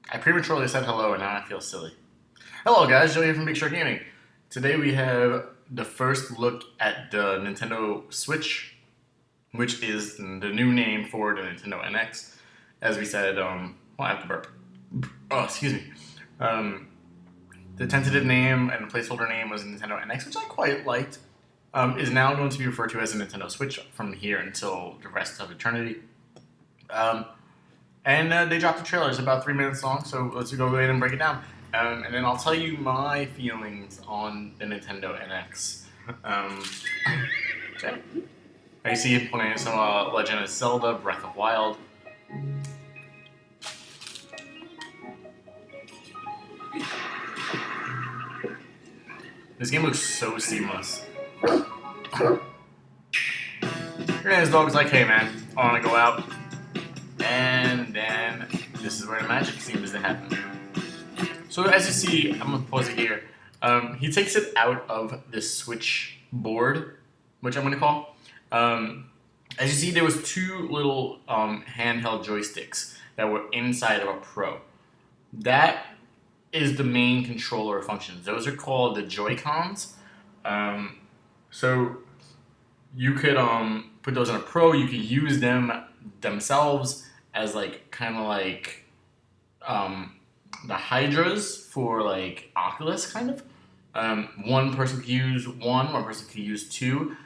I prematurely said hello and now I feel silly. Hello guys, Joe here from Big Shark Gaming. Today we have the first look at the Nintendo Switch, which is the new name for the Nintendo NX. As we said, I have to burp. Oh, excuse me. Um, the tentative name and the placeholder name was Nintendo NX, which I quite liked. Is now going to be referred to as a Nintendo Switch from here until the rest of eternity. And they dropped the trailer. It's about 3 minutes long, so let's go ahead and break it down. And then I'll tell you my feelings on the Nintendo NX. Okay. I see you playing some Legend of Zelda Breath of Wild. This game looks so seamless. And his dog's like, hey man, I want to go out. And then this is where the magic seems to happen. So as you see, I'm going to pause it here. He takes it out of the Switch board, which I'm going to call. As you see, there was two little handheld joysticks that were inside of a Pro. That is the main controller functions. Those are called the Joy-Cons. So you could put those on a Pro. You could use them themselves as kind of like the Hydras for like Oculus, kind of. One person could use one person could use two.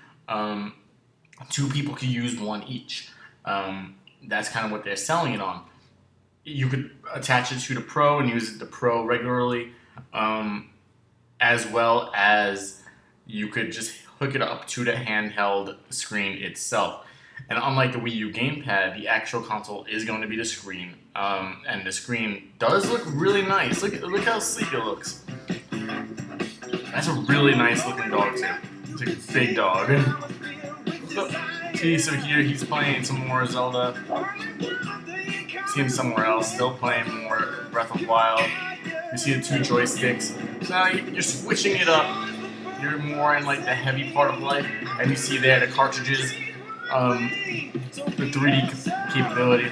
Two people could use one each. That's kind of what they're selling it on. You could attach it to the Pro and use the Pro regularly, as well as you could just hook it up to the handheld screen itself. And unlike the Wii U gamepad, the actual console is going to be the screen, and the screen does look really nice. Look how sleek it looks. That's a really nice looking dog too. It's a big dog. See, so here he's playing some more Zelda. See him somewhere else, still playing more Breath of Wild. You see the two joysticks. So now you're switching it up. You're more in like the heavy part of life, and you see there the cartridges, the 3D capability.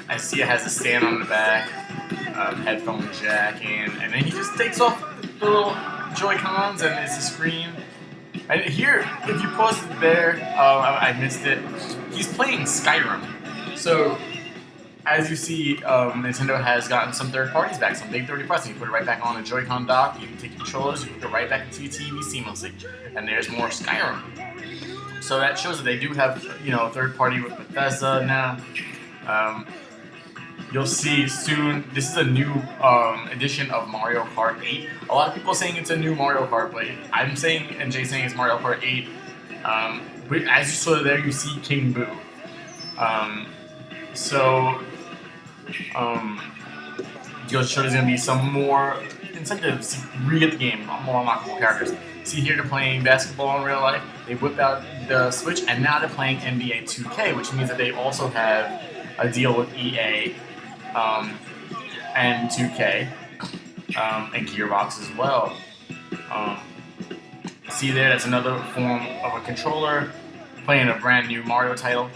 I see it has a stand on the back, headphone jack, and then he just takes off the little Joy-Cons and it's a screen. And here, if you pause it there, I missed it. He's playing Skyrim. So, as you see, Nintendo has gotten some third parties back, some big 30 parties. You put it right back on the Joy-Con dock. You can take your controllers, you put it right back into your TV seamlessly, and there's more Skyrim. So that shows that they do have, third party with Bethesda now. You'll see soon. This is a new edition of Mario Kart 8. A lot of people are saying it's a new Mario Kart, but I'm saying, and Jay's saying it's Mario Kart 8. As you saw there, you see King Boo. You'll show there's going to be some more incentives to re-get the game, more unlockable characters. See here, they're playing basketball in real life. They whipped out the Switch, and now they're playing NBA 2K, which means that they also have a deal with EA and 2K and Gearbox as well. See there, that's another form of a controller playing a brand new Mario title,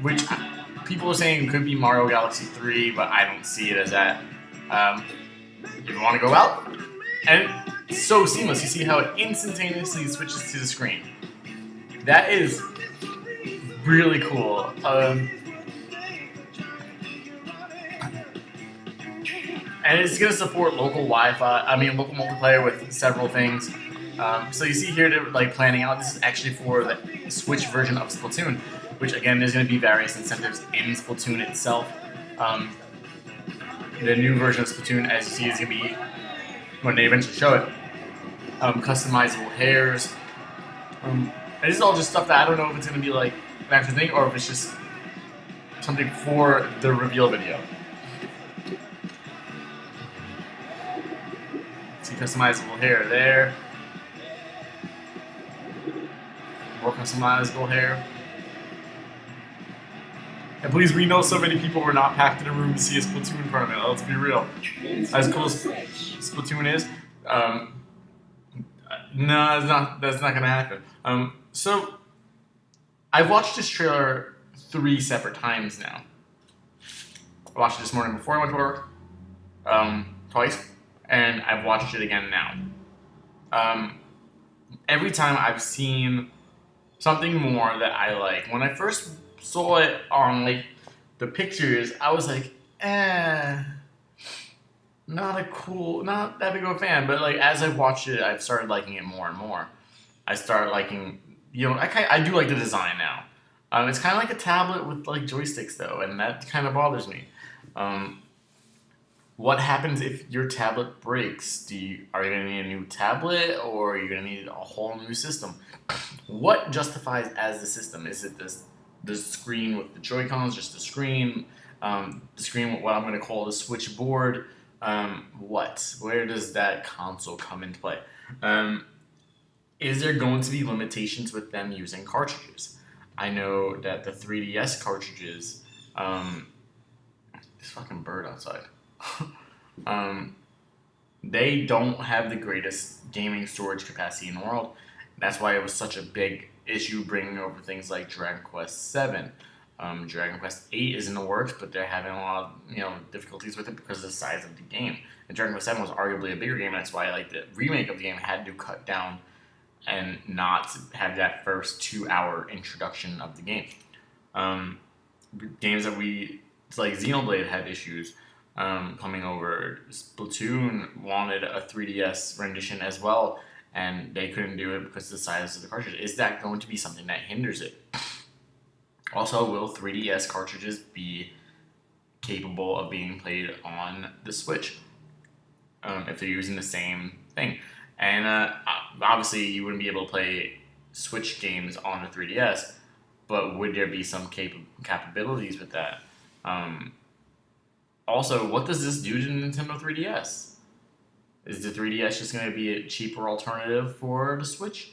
which people are saying could be Mario Galaxy 3, but I don't see it as that. You want to go out, and it's so seamless. You see how it instantaneously switches to the screen. That is really cool. And it's going to support local Wi-Fi. Local multiplayer with several things. So you see here, they're planning out. This is actually for the Switch version of Splatoon, which again, there's going to be various incentives in Splatoon itself. The new version of Splatoon, as you see, is going to be, when they eventually show it, customizable hairs. And this is all just stuff that I don't know if it's going to be like an actual thing or if it's just something for the reveal video. See customizable hair there. More customizable hair. And please, we know so many people were not packed in a room to see a Splatoon tournament. Let's be real. As cool as Splatoon is, no, that's not gonna happen. So I've watched this trailer 3 separate times now. I watched it this morning before I went to work, twice, and I've watched it again now. Every time I've seen something more that I like. When I first saw it on like the pictures, I was like, not that big of a fan. But like as I watched it, I've started liking it more and more. I started liking, I do like the design now. It's kind of like a tablet with like joysticks though, and that kind of bothers me. What happens if your tablet breaks? Are you going to need a new tablet, or are you going to need a whole new system? What justifies as the system? Is it the screen with the Joy-Cons, just the screen? The screen with what I'm going to call the Switch board? Where does that console come into play? Is there going to be limitations with them using cartridges? I know that the 3DS cartridges, this fucking bird outside. They don't have the greatest gaming storage capacity in the world. That's why it was such a big issue bringing over things like Dragon Quest 7. Dragon Quest 8 is in the works, but they're having a lot of difficulties with it because of the size of the game. And Dragon Quest 7 was arguably a bigger game. That's why like the remake of the game had to cut down and not have that first 2-hour introduction of the game. Games that like Xenoblade had issues coming over. Splatoon wanted a 3DS rendition as well, and they couldn't do it because of the size of the cartridge. Is that going to be something that hinders it? Also, will 3DS cartridges be capable of being played on the Switch if they're using the same thing? And obviously, you wouldn't be able to play Switch games on the 3DS, but would there be some capabilities with that? Also, what does this do to Nintendo 3DS? Is the 3DS just going to be a cheaper alternative for the Switch?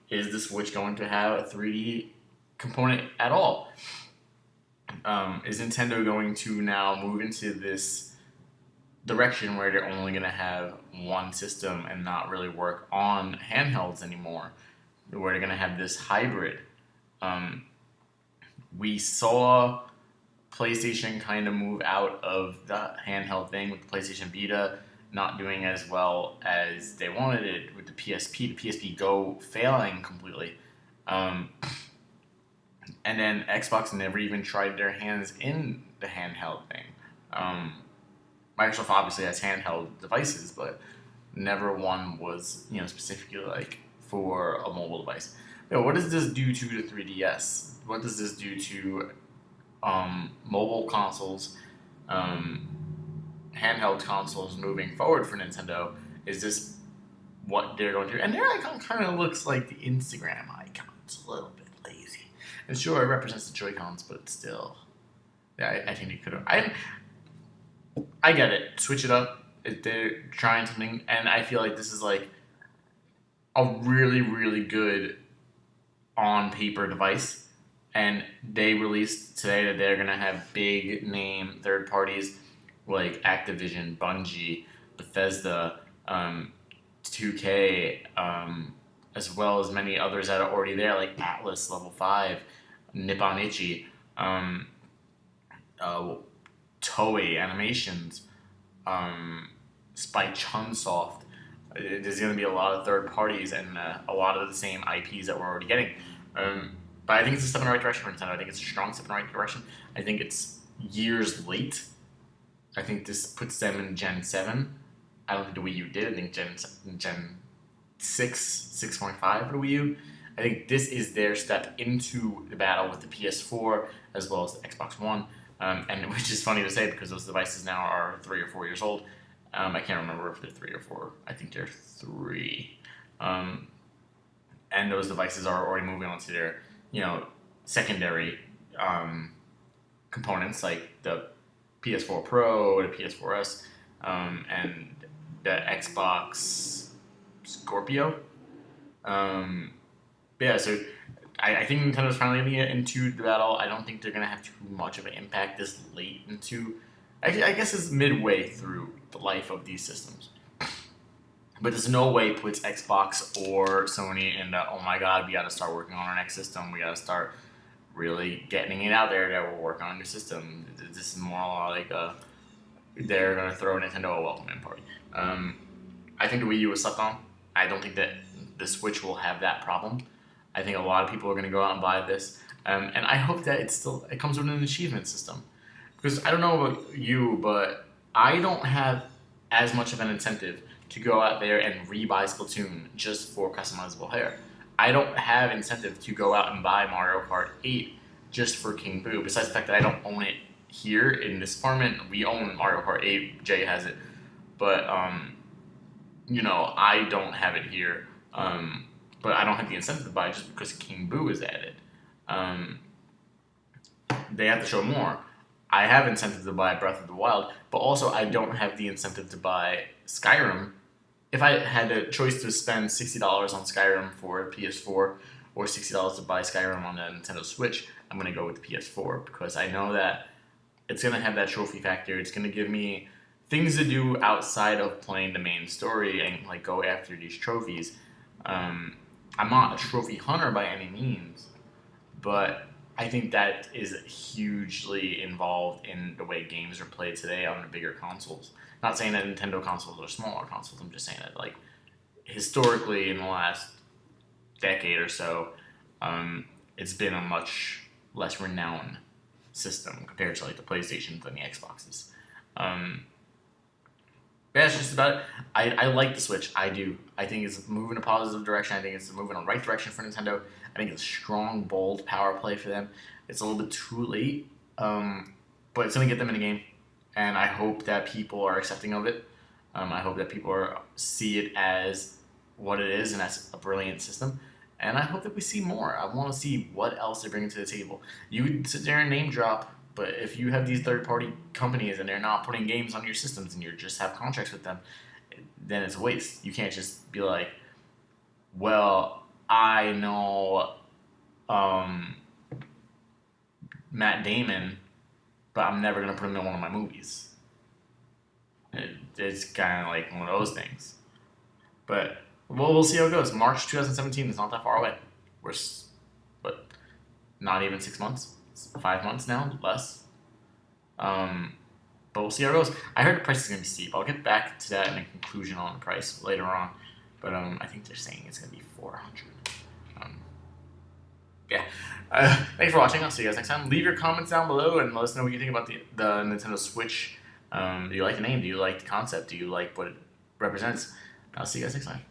Is the Switch going to have a 3D component at all? Is Nintendo going to now move into this direction where they're only going to have one system and not really work on handhelds anymore? Where they're going to have this hybrid? We saw PlayStation kind of move out of the handheld thing with the PlayStation Vita not doing as well as they wanted it with the PSP Go failing completely. And then Xbox never even tried their hands in the handheld thing. Microsoft obviously has handheld devices, but never one was specifically like for a mobile device. What does this do to the 3DS? What does this do to mobile consoles, handheld consoles moving forward for Nintendo? Is this what they're going to do? And their icon kind of looks like the Instagram icon. It's a little bit lazy. And sure, it represents the Joy-Cons, but still. Yeah, I think they could have. I get it. Switch it up. They're trying something, and I feel like this is like a really, really good on-paper device. And they released today that they're going to have big name third parties like Activision, Bungie, Bethesda, 2K, as well as many others that are already there, like Atlas Level 5, Nippon Ichi, Toei Animations, Spike Chunsoft. There's going to be a lot of third parties and a lot of the same IPs that we're already getting. But I think it's a step in the right direction for Nintendo. I think it's a strong step in the right direction. I think it's years late. I think this puts them in Gen 7. I don't think the Wii U did. I think Gen 6, 6.5 for the Wii U. I think this is their step into the battle with the PS4 as well as the Xbox One. And which is funny to say because those devices now are 3 or 4 years old. I can't remember if they're 3 or 4. I think they're 3. And those devices are already moving on to their secondary components like the PS4 Pro, the PS4S, and the Xbox Scorpio. So I think Nintendo's finally going to get into the battle. I don't think they're going to have too much of an impact this late into... I guess it's midway through the life of these systems. But there's no way it puts Xbox or Sony in the, oh my god, we got to start working on our next system. We got to start really getting it out there that we're working on a new system. This is more like they're going to throw Nintendo a welcome in party. I think the Wii U was slept on. I don't think that the Switch will have that problem. I think a lot of people are going to go out and buy this. And I hope that it comes with an achievement system. Because I don't know about you, but I don't have as much of an incentive to go out there and re-buy Splatoon just for customizable hair. I don't have incentive to go out and buy Mario Kart 8 just for King Boo, besides the fact that I don't own it here in this apartment. We own Mario Kart 8, Jay has it, but I don't have it here, but I don't have the incentive to buy it just because King Boo is added. They have to show more. I have incentive to buy Breath of the Wild, but also I don't have the incentive to buy Skyrim. If I had a choice to spend $60 on Skyrim for PS4 or $60 to buy Skyrim on the Nintendo Switch, I'm going to go with the PS4 because I know that it's going to have that trophy factor. It's going to give me things to do outside of playing the main story and like go after these trophies. I'm not a trophy hunter by any means, but I think that is hugely involved in the way games are played today on the bigger consoles. Not saying that Nintendo consoles are smaller consoles. I'm just saying that, like, historically in the last decade or so, it's been a much less renowned system compared to like the PlayStations and the Xboxes. That's just about it. I like the Switch. I do. I think it's moving in a positive direction. I think it's moving in the right direction for Nintendo. I think it's a strong, bold power play for them. It's a little bit too late, but it's going to get them in the game. And I hope that people are accepting of it. I hope that people see it as what it is and as a brilliant system. And I hope that we see more. I want to see what else they're bringing to the table. You would sit there and name drop, but if you have these third-party companies and they're not putting games on your systems and you just have contracts with them, then it's a waste. You can't just be like, well, I know Matt Damon, but I'm never going to put him in one of my movies. It's kind of like one of those things. But we'll see how it goes. March 2017 is not that far away. We're, not even 6 months. It's 5 months now, less. But we'll see how it goes. I heard the price is going to be steep. I'll get back to that in a conclusion on the price later on. But I think they're saying it's going to be $400. Yeah. Thanks for watching. I'll see you guys next time. Leave your comments down below and let us know what you think about the Nintendo Switch. Do you like the name? Do you like the concept? Do you like what it represents? I'll see you guys next time.